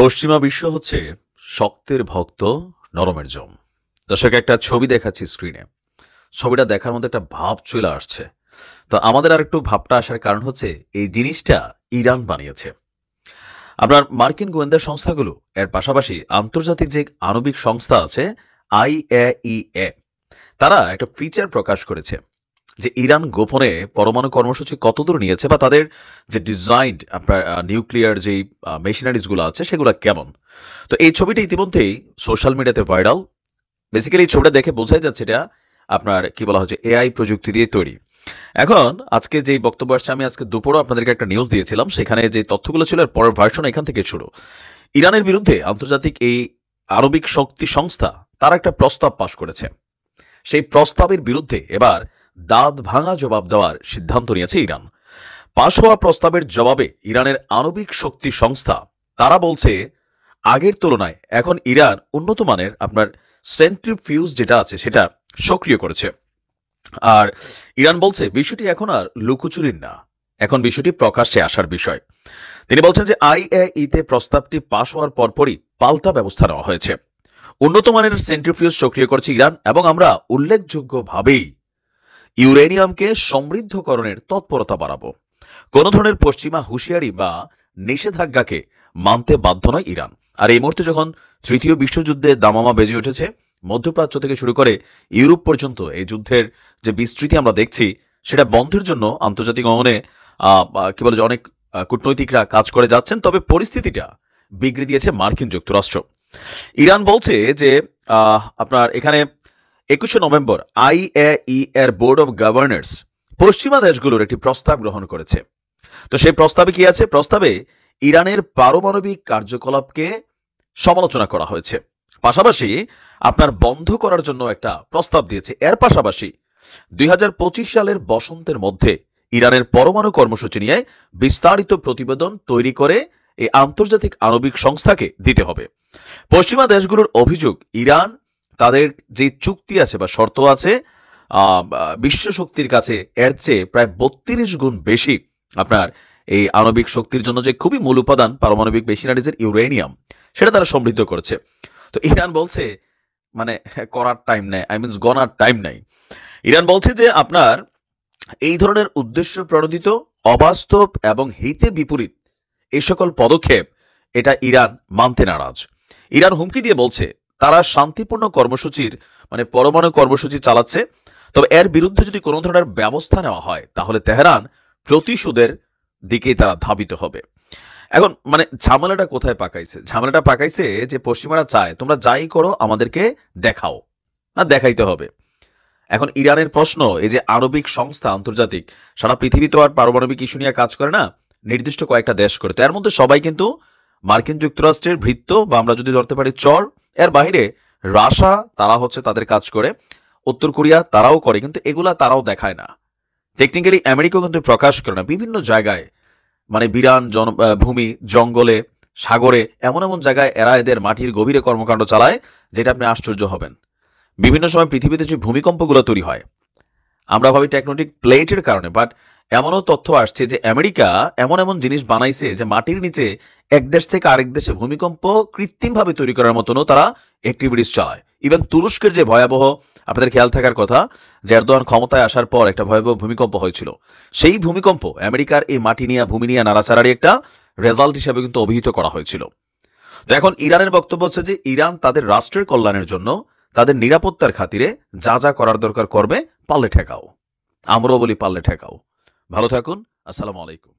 পশ্চিমা বিশ্ব হচ্ছে শক্তের ভক্ত, নরমের জম। দর্শক, একটা ছবি দেখাচ্ছি স্ক্রিনে। ছবিটা দেখার মধ্যে একটা ভাব চলে আসছে। তো আমাদের আর একটু ভাবটা আসার কারণ হচ্ছে এই জিনিসটা ইরান বানিয়েছে। আপনার মার্কিন গোয়েন্দা সংস্থাগুলো এর পাশাপাশি আন্তর্জাতিক যে আণবিক সংস্থা আছে IAEA, তারা একটা ফিচার প্রকাশ করেছে যে ইরান গোপনে পরমাণু কর্মসূচি কতদূর নিয়েছে বা তাদের যে ডিজাইনড আপনার নিউক্লিয়ার যেই মেশিনারিজগুলো আছে সেগুলো কেমন। তো এই ছবিটা ইতিমধ্যেই সোশ্যাল মিডিয়াতে ভাইরাল। বেসিক্যালি এই ছবিটা দেখে বোঝাই যাচ্ছে এটা আপনার কি বলা হচ্ছে AI প্রযুক্তি দিয়ে তৈরি। এখন আজকে যেই বক্তব্য আসছে, আমি আজকে দুপুরও আপনাদেরকে একটা নিউজ দিয়েছিলাম, সেখানে যে তথ্যগুলো ছিল এর পরের ভার্সন এখান থেকে শুরু। ইরানের বিরুদ্ধে আন্তর্জাতিক এই আণবিক শক্তি সংস্থা তারা একটা প্রস্তাব পাশ করেছে। সেই প্রস্তাবের বিরুদ্ধে এবার দাঁত ভাঙা জবাব দেওয়ার সিদ্ধান্ত নিয়েছে ইরান। পাশ হওয়া প্রস্তাবের জবাবে ইরানের আণবিক শক্তি সংস্থা তারা বলছে আগের তুলনায় এখন ইরান উন্নত মানের আপনার সেন্ট্রিফিউজ যেটা আছে সেটা সক্রিয় করেছে। আর ইরান বলছে বিষয়টি এখন আর লুকোচুরির না, এখন বিষয়টি প্রকাশ্যে আসার বিষয়। তিনি বলছেন যে IAEA-তে প্রস্তাবটি পাশ হওয়ার পরপরই পাল্টা ব্যবস্থা নেওয়া হয়েছে। উন্নত মানের সেন্ট্রিফিউজ সক্রিয় করছে ইরান এবং আমরা উল্লেখযোগ্যভাবেই ইউরেনিয়ামকে সমৃদ্ধকরণের তৎপরতা বাড়াবো। কোন ধরনের পশ্চিমা হুঁশিয়ারি বা নিষেধাজ্ঞাকে মানতে বাধ্য নয় ইরান। আর এই মুহূর্তে যখন তৃতীয় বিশ্বযুদ্ধে দামামা বেজে উঠেছে, মধ্যপ্রাচ্য থেকে শুরু করে ইউরোপ পর্যন্ত এই যুদ্ধের যে বিস্তৃতি আমরা দেখছি সেটা বন্ধের জন্য আন্তর্জাতিক অঙ্গনে কি বলে যে অনেক কূটনৈতিকরা কাজ করে যাচ্ছেন। তবে পরিস্থিতিটা বিগড়ে দিয়েছে মার্কিন যুক্তরাষ্ট্র। ইরান বলছে যে আপনার এখানে 21শে নভেম্বর IAEA এর বোর্ড অফ গভর্নর্স পশ্চিমা দেশগুলোর একটি প্রস্তাব গ্রহণ করেছে। তো সেই প্রস্তাবে কি আছে? প্রস্তাবে ইরানের পারমাণবিক কার্যকলাপকে সমালোচনা করা হয়েছে, পাশাপাশি আপনার বন্ধ করার জন্য একটা প্রস্তাব দিয়েছে। এর পাশাপাশি 2025 সালের বসন্তের মধ্যে ইরানের পরমাণু কর্মসূচি নিয়ে বিস্তারিত প্রতিবেদন তৈরি করে এই আন্তর্জাতিক আণবিক সংস্থাকে দিতে হবে। পশ্চিমা দেশগুলোর অভিযোগ ইরান তাদের যে চুক্তি আছে বা শর্ত আছে বিশ্ব শক্তির কাছে এর চেয়ে প্রায় 32 গুণ বেশি আপনার এই আণবিক শক্তির জন্য যে খুবই মূল উপাদান পারমাণবিক মেশিনারিজের ইউরেনিয়াম, সেটা তারা সমৃদ্ধ করেছে। তো ইরান বলছে মানে করার টাইম নেই, গনার টাইম নাই। ইরান বলছে যে আপনার এই ধরনের উদ্দেশ্য প্রণোদিত, অবাস্তব এবং হিতে বিপরীত এই সকল পদক্ষেপ এটা ইরান মানতে নারাজ। ইরান হুমকি দিয়ে বলছে তারা শান্তিপূর্ণ কর্মসূচির পরমাণু কর্মসূচি চালাচ্ছে, তবে এর বিরুদ্ধে যদি কোনো ধরনের ব্যবস্থা নেওয়া হয় তাহলে তেহরান প্রতিশোধের দিকেই তারা ধাবিত হবে। এখন ঝামেলাটা কোথায় পাকাইছে? ঝামেলাটা পাকাইছে যে পশ্চিমারা চায় তোমরা যাই করো আমাদেরকে দেখাও, না দেখাইতে হবে। এখন ইরানের প্রশ্ন, এই যে আণবিক সংস্থা আন্তর্জাতিক, সারা পৃথিবী তো আর পারমাণবিক ইস্যু নিয়ে কাজ করে না, নির্দিষ্ট কয়েকটা দেশ করে। তো এর মধ্যে সবাই কিন্তু মার্কিন যুক্তরাষ্ট্রের ভৃত্য বা আমরা যদি ধরতে পারি চর। এর বাইরে রাশিয়া তারা হচ্ছে তাদের কাজ করে, উত্তর কোরিয়া তারাও করে, কিন্তু এগুলা তারাও দেখায় না। টেকনিক্যালি আমেরিকাও কিন্তু প্রকাশ করে না। বিভিন্ন জায়গায় বিরান ভূমি, জঙ্গলে, সাগরে এমন এমন জায়গায় এরা এদের মাটির গভীরে কর্মকাণ্ড চালায় যেটা আপনি আশ্চর্য হবেন। বিভিন্ন সময় পৃথিবীতে যে ভূমিকম্পগুলো তৈরি হয় আমরা ভাবি টেকটনিক প্লেটের কারণে, বাট এমনও তথ্য আসছে যে আমেরিকা এমন এমন জিনিস বানাইছে যে মাটির নিচে এক দেশ থেকে আরেক দেশে ভূমিকম্প কৃত্রিমভাবে তৈরি করার মতনও তারা অ্যাক্টিভিটিস চালায়। ইভেন তুরস্কের যে ভয়াবহ, আপনাদের খেয়াল থাকার কথা যে এরদোয়ান ক্ষমতায় আসার পর একটা ভয়াবহ ভূমিকম্প হয়েছিল, সেই ভূমিকম্প আমেরিকার এই মাটি নিয়ে ভূমি নিয়ে নাড়াচাড়ারই একটা রেজাল্ট হিসেবে কিন্তু অভিহিত করা হয়েছিল। তো এখন ইরানের বক্তব্য হচ্ছে যে ইরান তাদের রাষ্ট্রের কল্যাণের জন্য, তাদের নিরাপত্তার খাতিরে যা যা করার দরকার করবে, পাল্লে ঠেকাও। আমরাও বলি পাল্লে ঠেকাও। ভালো থাকুন। আসসালামু আলাইকুম।